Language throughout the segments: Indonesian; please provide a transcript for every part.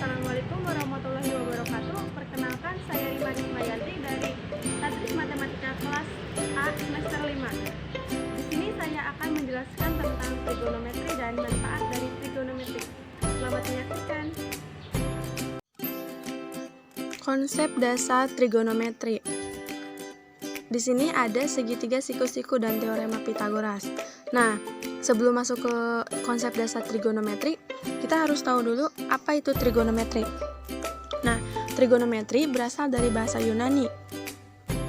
Assalamualaikum warahmatullahi wabarakatuh. Perkenalkan, saya Rima Rismayanti dari Statistik Matematika kelas A semester 5. Di sini saya akan menjelaskan tentang trigonometri dan manfaat dari trigonometri. Selamat menyaksikan. Konsep dasar trigonometri. Di sini ada segitiga, siku-siku, dan teorema Pythagoras. Nah, sebelum masuk ke konsep dasar trigonometri, kita harus tahu dulu apa itu trigonometri. Nah, trigonometri berasal dari bahasa Yunani,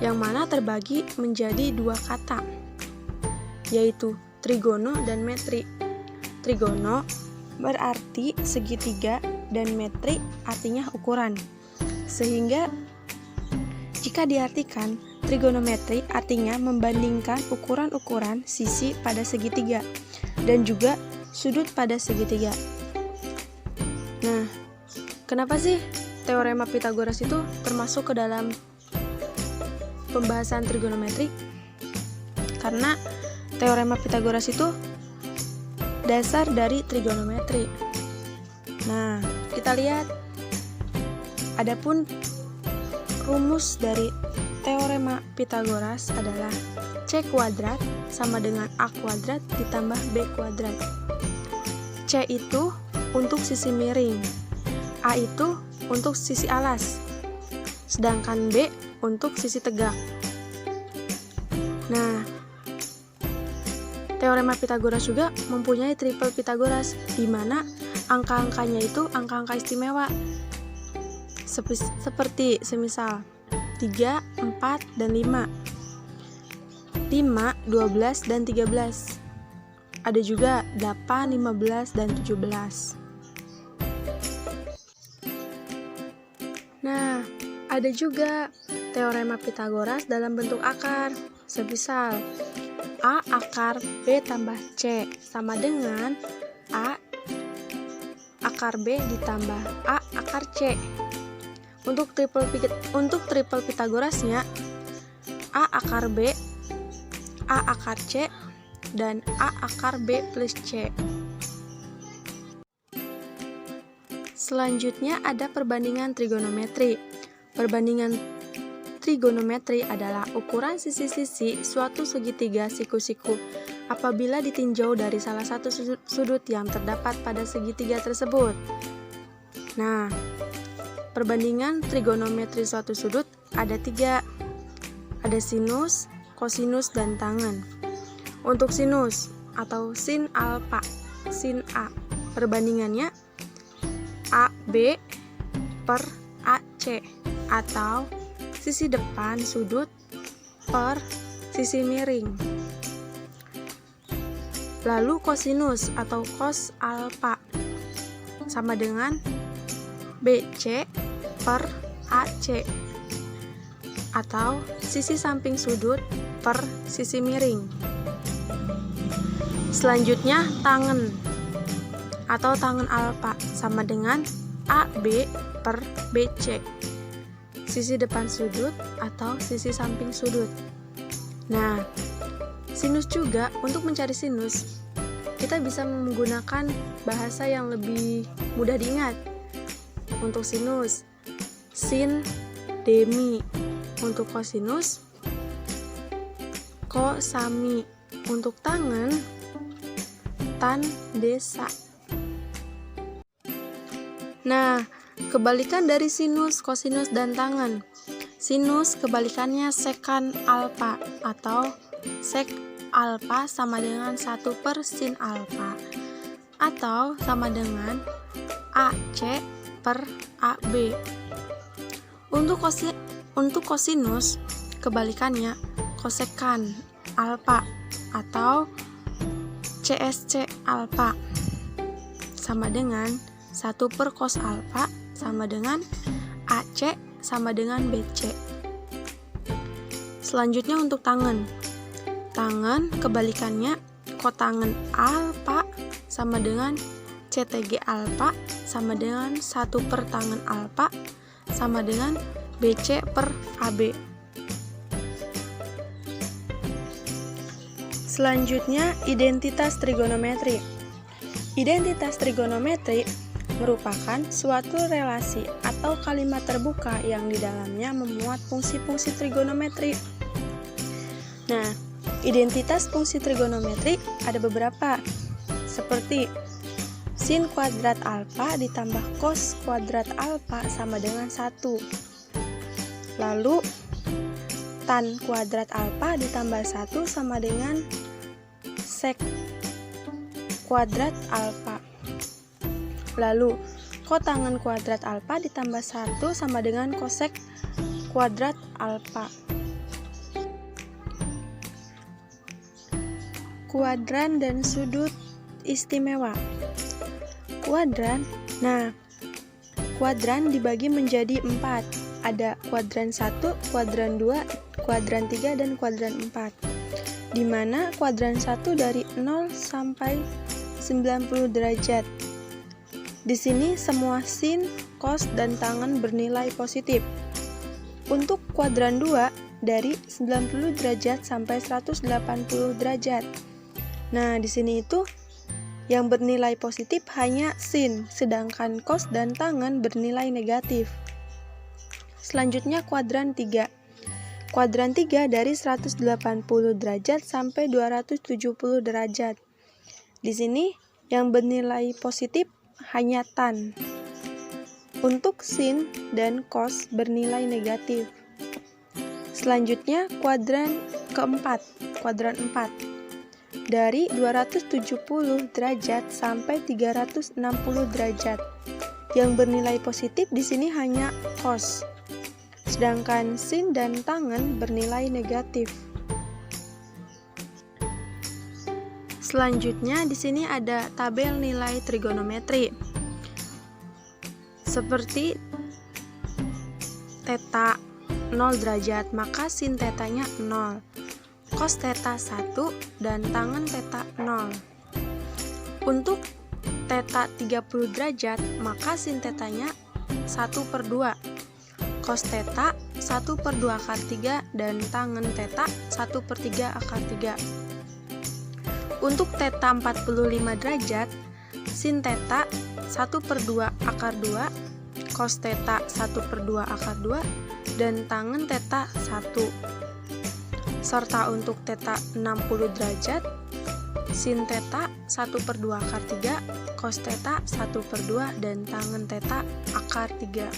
yang mana terbagi menjadi dua kata, yaitu trigono dan metri. Trigono berarti segitiga dan metri artinya ukuran. Sehingga jika diartikan, trigonometri artinya membandingkan ukuran-ukuran sisi pada segitiga dan juga sudut pada segitiga. Nah, kenapa sih teorema Pythagoras itu termasuk ke dalam pembahasan trigonometri? Karena teorema Pythagoras itu dasar dari trigonometri. Nah, kita lihat. Adapun rumus dari teorema Pythagoras adalah C kuadrat sama dengan A kuadrat ditambah B kuadrat. C itu untuk sisi miring, A itu untuk sisi alas, sedangkan B untuk sisi tegak. Nah, teorema Pythagoras juga mempunyai triple Pythagoras, di mana angka-angkanya itu angka-angka istimewa. Seperti semisal 3, 4, dan 5 5, 12, dan 13. Ada juga 8, 15, dan 17. Nah, ada juga teorema Pythagoras dalam bentuk akar. Semisal A akar B tambah C sama dengan A akar B ditambah A akar C. Untuk triple Pythagorasnya A akar B, A akar C, dan A akar B plus C. Selanjutnya ada perbandingan trigonometri. Perbandingan trigonometri adalah ukuran sisi-sisi suatu segitiga siku-siku apabila ditinjau dari salah satu sudut yang terdapat pada segitiga tersebut. Nah, perbandingan trigonometri suatu sudut ada 3. Ada sinus, kosinus, dan tangen. Untuk sinus atau sin alfa, sin A, perbandingannya AB per AC atau sisi depan sudut per sisi miring. Lalu kosinus atau cos alfa sama dengan BC per AC atau sisi samping sudut per sisi miring. Selanjutnya tangen atau tangen alfa sama dengan AB per BC, sisi depan sudut atau sisi samping sudut. Nah, sinus juga, untuk mencari sinus kita bisa menggunakan bahasa yang lebih mudah diingat. Untuk sinus, sin demi. Untuk kosinus, kosami. Untuk tangen, tan desa. Nah, kebalikan dari sinus, kosinus, dan tangen. Sinus kebalikannya sekan alfa atau sek alfa sama dengan 1 per sin alfa atau sama dengan AC per AB. Untuk kosinus kebalikannya kosekan alfa atau CSC alfa sama dengan 1 per cos alfa sama dengan AC sama dengan BC. Selanjutnya untuk tangen. Tangen kebalikannya kotangen alfa sama dengan CTG alfa sama dengan 1 per tangen alfa sama dengan BC per AB. Selanjutnya identitas trigonometri. Identitas trigonometri merupakan suatu relasi atau kalimat terbuka yang di dalamnya memuat fungsi-fungsi trigonometri. Nah, identitas fungsi trigonometri ada beberapa, seperti sin kuadrat alfa ditambah cos kuadrat alfa sama dengan 1. Lalu, tan kuadrat alfa ditambah 1 sama dengan sek kuadrat alfa. Lalu, kotangen kuadrat alfa ditambah 1 sama dengan kosek kuadrat alfa. Kuadran dan sudut istimewa. Kuadran, kuadran dibagi menjadi 4. Ada kuadran 1, kuadran 2, kuadran 3, dan kuadran 4. Di mana kuadran 1 dari 0 sampai 90 derajat. Di sini semua sin, cos, dan tangen bernilai positif. Untuk kuadran 2 dari 90 derajat sampai 180 derajat. Nah, di sini itu yang bernilai positif hanya sin, sedangkan cos dan tangen bernilai negatif. Selanjutnya kuadran 3. Kuadran 3 dari 180 derajat sampai 270 derajat. Di sini yang bernilai positif hanya tan. Untuk sin dan cos bernilai negatif. Selanjutnya kuadran keempat, kuadran 4. Dari 270 derajat sampai 360 derajat. Yang bernilai positif di sini hanya cos. Sedangkan sin dan tangen bernilai negatif. Selanjutnya di sini ada tabel nilai trigonometri. Seperti theta 0 derajat, maka sin tetanya 0. Cos theta 1 dan tangen theta 0. Untuk theta 30 derajat, maka sin tetanya 1/2. Cos theta 1/2 akar 3 dan tangen theta 1/3 akar 3. Untuk theta 45 derajat, sin theta 1/2 akar 2, cos theta 1/2 akar 2, dan tangen theta 1. Serta untuk theta 60 derajat, sin theta 1/2 akar 3, cos theta 1/2, dan tangen theta akar 3.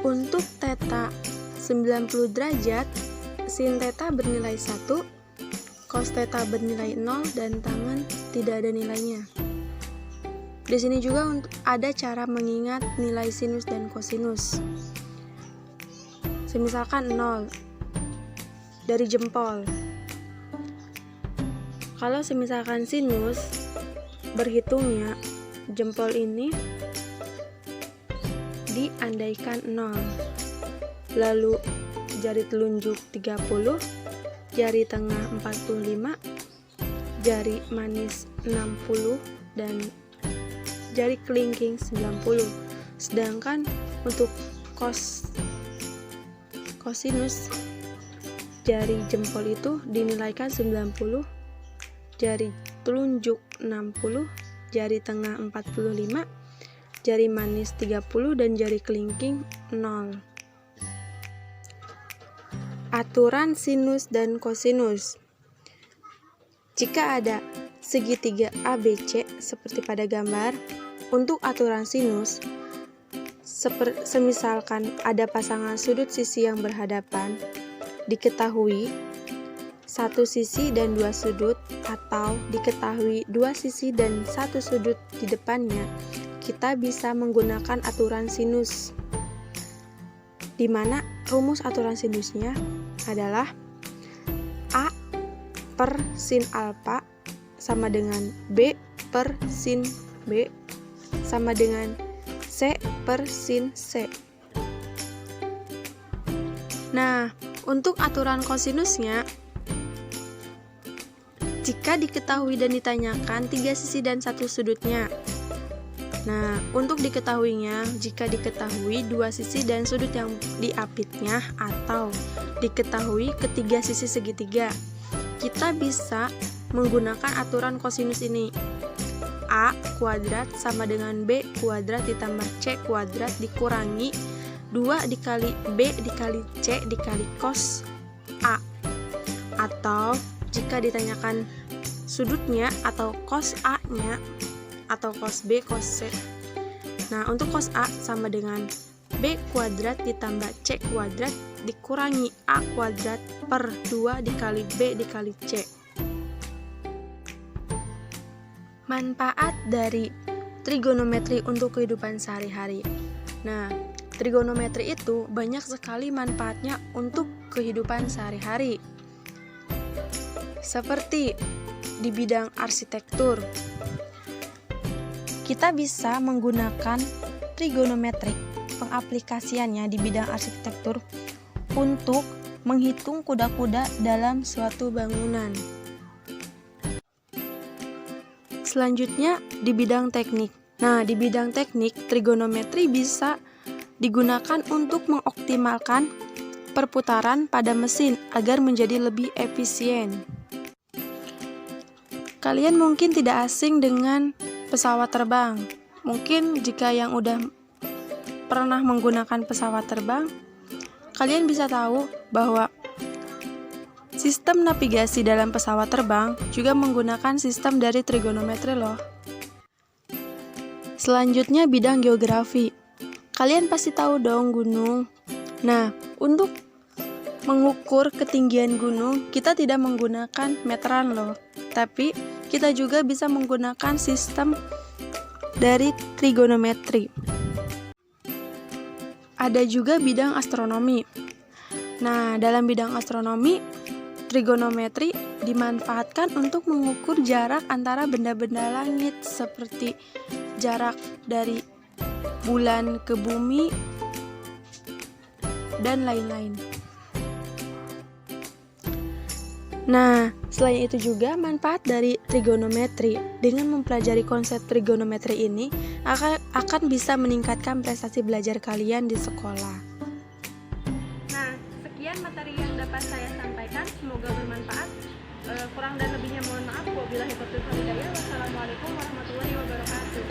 Untuk theta 90 derajat, sin theta bernilai 1, cos theta bernilai 0, dan tangen tidak ada nilainya. Di sini juga ada cara mengingat nilai sinus dan kosinus. Misalkan 0 dari jempol. Kalau misalkan sinus, berhitungnya jempol ini diandaikan 0. Lalu jari telunjuk 30, jari tengah 45, jari manis 60, dan jari kelingking 90. Sedangkan untuk kosinus, jari jempol itu dinilaikan 90, jari telunjuk 60, jari tengah 45, jari manis 30, dan jari kelingking 0. Aturan sinus dan kosinus. Jika ada segitiga ABC seperti pada gambar, untuk aturan sinus, semisalkan ada pasangan sudut sisi yang berhadapan, diketahui satu sisi dan dua sudut, atau diketahui dua sisi dan satu sudut di depannya, kita bisa menggunakan aturan sinus, di mana rumus aturan sinusnya adalah A per sin alfa sama dengan B per sin B sama dengan C per sin C. Nah, untuk aturan kosinusnya, jika diketahui dan ditanyakan tiga sisi dan satu sudutnya. Nah, untuk diketahuinya, jika diketahui dua sisi dan sudut yang diapitnya atau diketahui ketiga sisi segitiga, kita bisa menggunakan aturan kosinus ini. A kuadrat sama dengan B kuadrat ditambah C kuadrat dikurangi 2 dikali B dikali C dikali cos A. Atau jika ditanyakan sudutnya atau cos A-nya atau cos B, cos C. Nah, untuk cos A sama dengan B kuadrat ditambah C kuadrat dikurangi A kuadrat per 2 dikali B dikali C. Manfaat dari trigonometri untuk kehidupan sehari-hari. Nah, trigonometri itu banyak sekali manfaatnya untuk kehidupan sehari-hari. Seperti di bidang arsitektur, kita bisa menggunakan trigonometri pengaplikasiannya di bidang arsitektur untuk menghitung kuda-kuda dalam suatu bangunan. Selanjutnya di bidang teknik. Nah, di bidang teknik, trigonometri bisa digunakan untuk mengoptimalkan perputaran pada mesin agar menjadi lebih efisien. Kalian mungkin tidak asing dengan pesawat terbang. Mungkin jika yang udah pernah menggunakan pesawat terbang, kalian bisa tahu bahwa sistem navigasi dalam pesawat terbang juga menggunakan sistem dari trigonometri loh. Selanjutnya bidang geografi. Kalian pasti tahu dong gunung. Nah, untuk mengukur ketinggian gunung, kita tidak menggunakan meteran loh. Tapi kita juga bisa menggunakan sistem dari trigonometri. Ada juga bidang astronomi. Nah, dalam bidang astronomi, trigonometri dimanfaatkan untuk mengukur jarak antara benda-benda langit seperti jarak dari bulan ke bumi dan lain-lain. Nah, selain itu juga manfaat dari trigonometri. Dengan mempelajari konsep trigonometri ini akan bisa meningkatkan prestasi belajar kalian di sekolah. Nah, sekian materi yang dapat saya sampaikan. Semoga bermanfaat. Kurang dan lebihnya mohon maaf. Wabillahi taufiq wal hidayah. Wassalamualaikum warahmatullahi wabarakatuh.